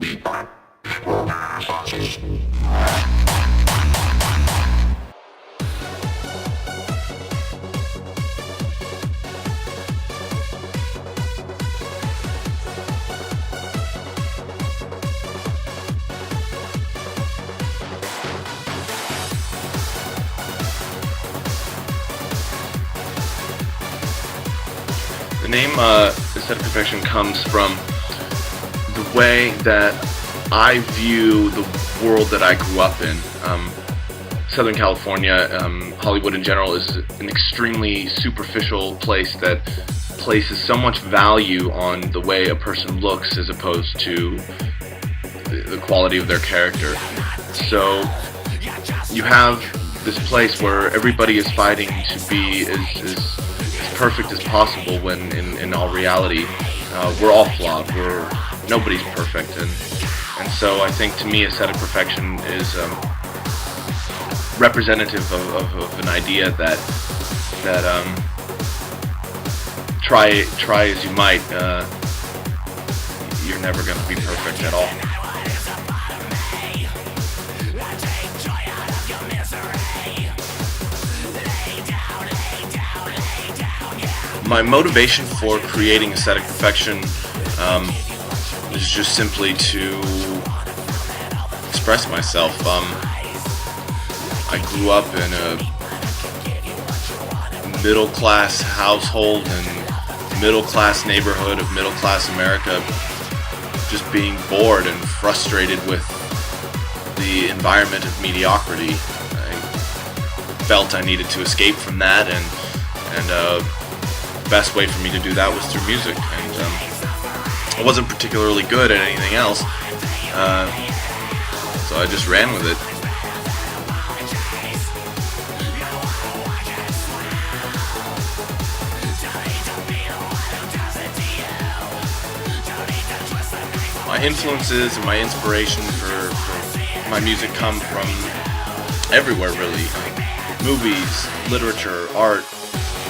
The name Aesthetic Perfection comes from the way that I view the world that I grew up in. Southern California, Hollywood in general, is an extremely superficial place that places so much value on the way a person looks as opposed to the quality of their character. So you have this place where everybody is fighting to be as perfect as possible, when in all reality we're all flawed. Nobody's perfect, and so I think, to me, aesthetic perfection is representative of an idea that try as you might, you're never going to be perfect at all. My motivation for creating aesthetic perfection is just simply to express myself. I grew up in a middle-class household and middle-class neighborhood of middle-class America, just being bored and frustrated with the environment of mediocrity. I felt I needed to escape from that, and the best way for me to do that was through music. And I wasn't particularly good at anything else, so I just ran with it. My influences and my inspiration for my music come from everywhere, really. Movies, literature, art,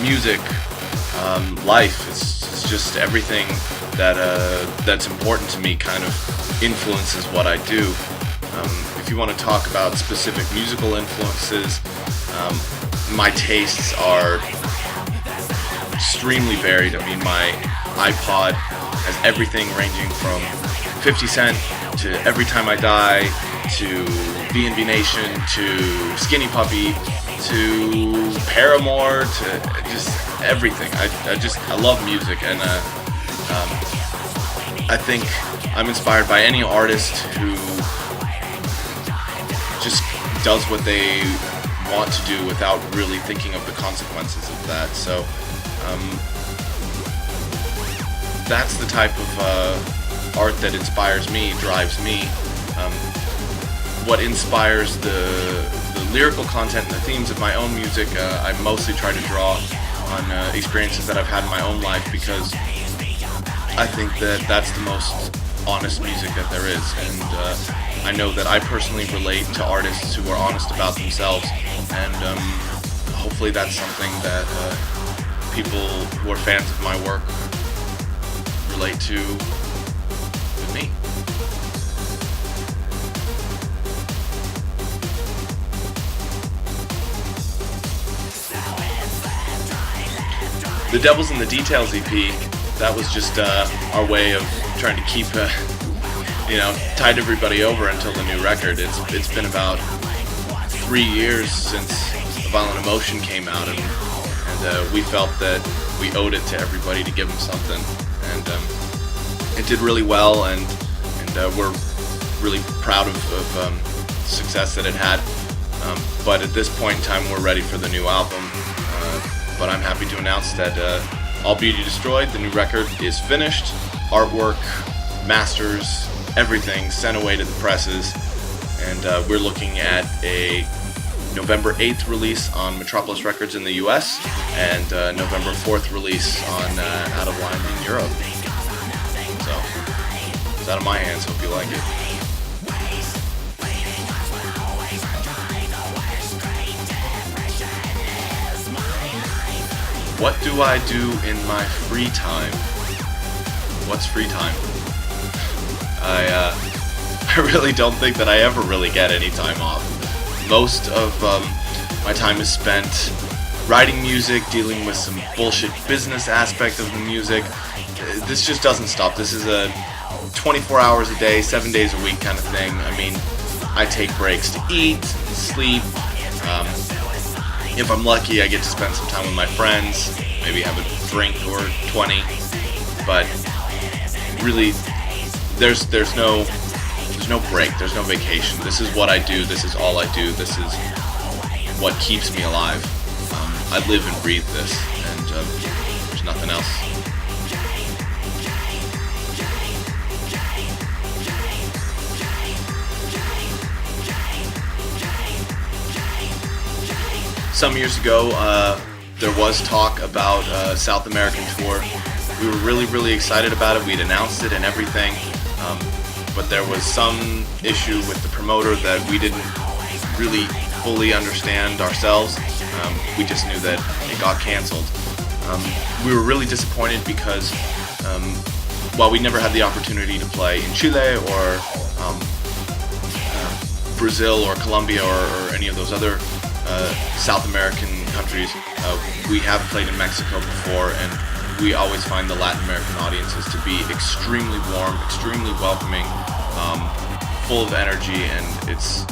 music, life. It's just everything that's important to me kind of influences what I do. If you want to talk about specific musical influences, my tastes are extremely varied. I mean, my iPod has everything ranging from 50 Cent to Every Time I Die to B&B Nation to Skinny Puppy to Paramore to just everything. I love music, and I think I'm inspired by any artist who just does what they want to do without really thinking of the consequences of that. So that's the type of art that inspires me, drives me. What inspires the lyrical content and the themes of my own music, I mostly try to draw on experiences that I've had in my own life, because I think that that's the most honest music that there is. And I know that I personally relate to artists who are honest about themselves, and hopefully that's something that people who are fans of my work relate to with me. The Devil's in the Details EP, that was just our way of trying to keep, tide everybody over until the new record. It's been about 3 years since Violent Emotion came out, and we felt that we owed it to everybody to give them something. And it did really well, and we're really proud of the success that it had. But at this point in time, we're ready for the new album. But I'm happy to announce that All Beauty Destroyed, the new record, is finished. Artwork, masters, everything sent away to the presses. And we're looking at a November 8th release on Metropolis Records in the US, and November 4th release on Out of Line in Europe. So, it's out of my hands. Hope you like it. What do I do in my free time? What's free time? I I really don't think that I ever really get any time off. Most of my time is spent writing music, dealing with some bullshit business aspect of the music. This just doesn't stop. This is a 24 hours a day, 7 days a week kind of thing. I mean, I take breaks to eat, sleep. If I'm lucky, I get to spend some time with my friends, maybe have a drink or 20. But really, there's no break, there's no vacation. This is what I do, this is all I do, this is what keeps me alive. I live and breathe this, and there's nothing else. Some years ago, there was talk about a South American tour. We were really excited about it. We'd announced it and everything, but there was some issue with the promoter that we didn't really fully understand ourselves. We just knew that it got canceled. We were really disappointed because while we never had the opportunity to play in Chile or Brazil or Colombia or any of those other South American countries, we have played in Mexico before, and we always find the Latin American audiences to be extremely warm, extremely welcoming, full of energy, and it's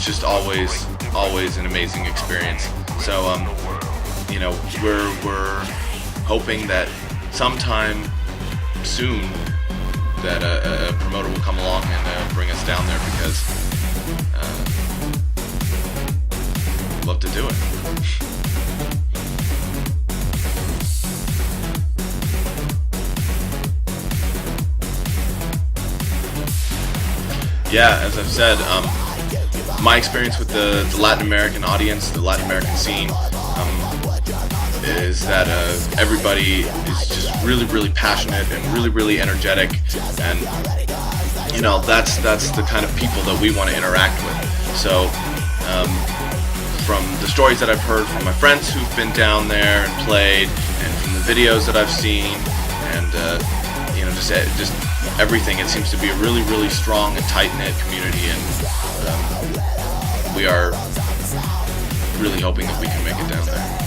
just always an amazing experience. So you know, we're hoping that sometime soon that a promoter will come along and bring us down there, because I'd love to do it. Yeah, as I've said, my experience with the Latin American audience, the Latin American scene, is that everybody is just really passionate and really energetic, and you know, that's the kind of people that we want to interact with. So from the stories that I've heard from my friends who've been down there and played, and from the videos that I've seen, and you know, just everything, it seems to be a really strong and tight-knit community, and we are really hoping that we can make it down there.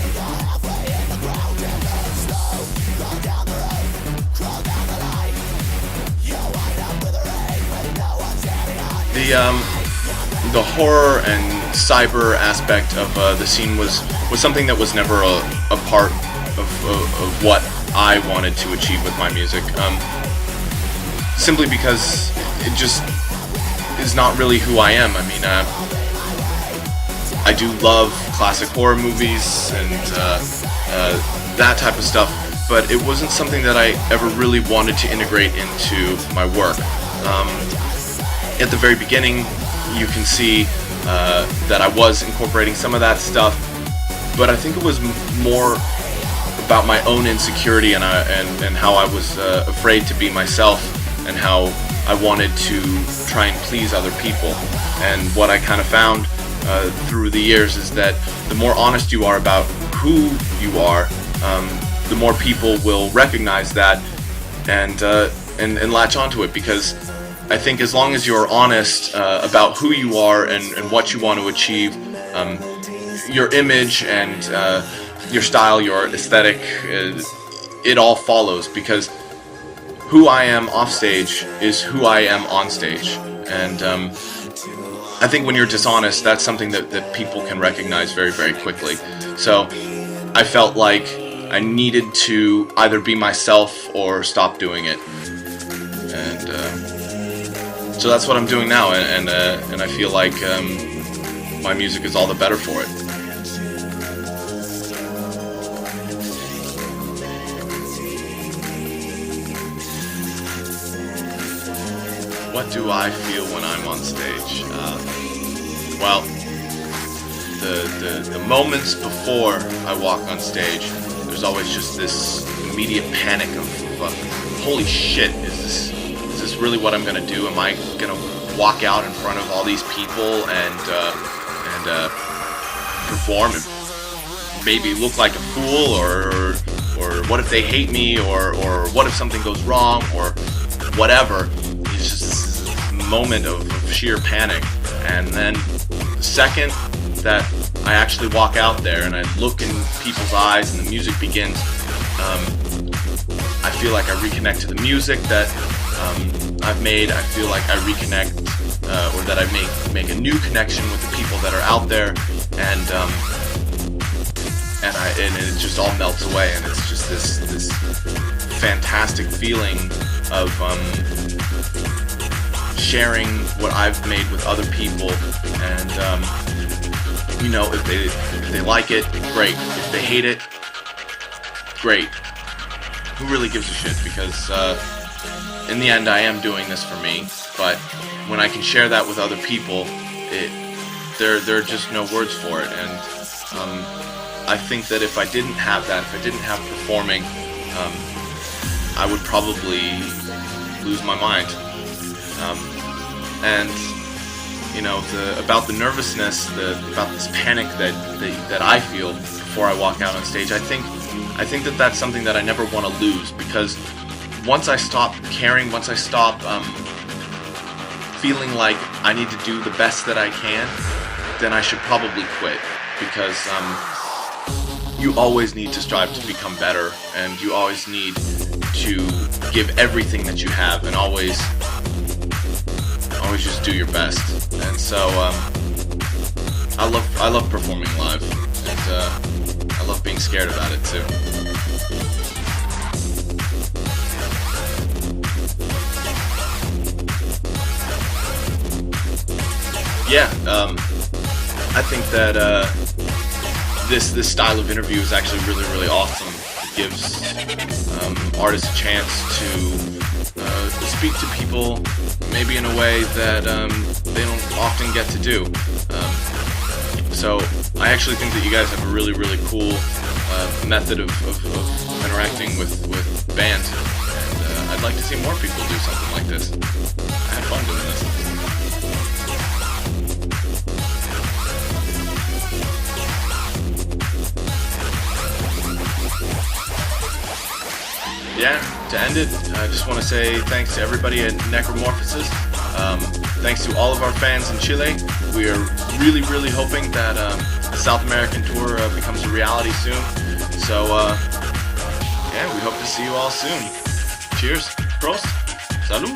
The horror and cyber aspect of the scene was something that was never a part of what I wanted to achieve with my music. Simply because it just is not really who I am. I mean, I do love classic horror movies and that type of stuff, but it wasn't something that I ever really wanted to integrate into my work. At the very beginning, you can see that I was incorporating some of that stuff, but I think it was more about my own insecurity and how I was afraid to be myself, and how I wanted to try and please other people. And what I kind of found through the years is that the more honest you are about who you are, the more people will recognize that and latch onto it. Because I think as long as you're honest about who you are and what you want to achieve, your image and your style, your aesthetic, it all follows. Because who I am off stage is who I am on stage, and I think when you're dishonest, that's something that people can recognize very quickly. So I felt like I needed to either be myself or stop doing it, and so that's what I'm doing now, and I feel like my music is all the better for it. What do I feel when I'm on stage? Well, the moments before I walk on stage, there's always just this immediate panic of, holy shit, is this really what I'm gonna do? Am I gonna walk out in front of all these people and perform and maybe look like a fool, or what if they hate me, or what if something goes wrong, or whatever? It's just this moment of sheer panic, and then the second that I actually walk out there and I look in people's eyes and the music begins, I feel like I reconnect to the music that I've made. I feel like I reconnect, or that I make a new connection with the people that are out there, and it just all melts away, and it's just this fantastic feeling of sharing what I've made with other people, and you know, if they like it, great. If they hate it, great. Who really gives a shit? Because in the end, I am doing this for me. But when I can share that with other people, there are just no words for it. And I think that if I didn't have that, if I didn't have performing, I would probably lose my mind. And you know, about the nervousness, about this panic that I feel before I walk out on stage, I think that that's something that I never want to lose, because once I stop caring, once I stop feeling like I need to do the best that I can, then I should probably quit, because you always need to strive to become better, and you always need to give everything that you have, and always just do your best. And so I love performing live, and I love being scared about it too. Yeah, I think that this style of interview is actually really awesome. It gives artists a chance to speak to people maybe in a way that they don't often get to do. So I actually think that you guys have a really cool method of interacting with bands, and I'd like to see more people do something like this. I had fun doing this. Yeah, to end it, I just want to say thanks to everybody at Necromorphosis. Thanks to all of our fans in Chile. We are really hoping that the South American tour becomes a reality soon. So, yeah, we hope to see you all soon. Cheers. Prost. Salud.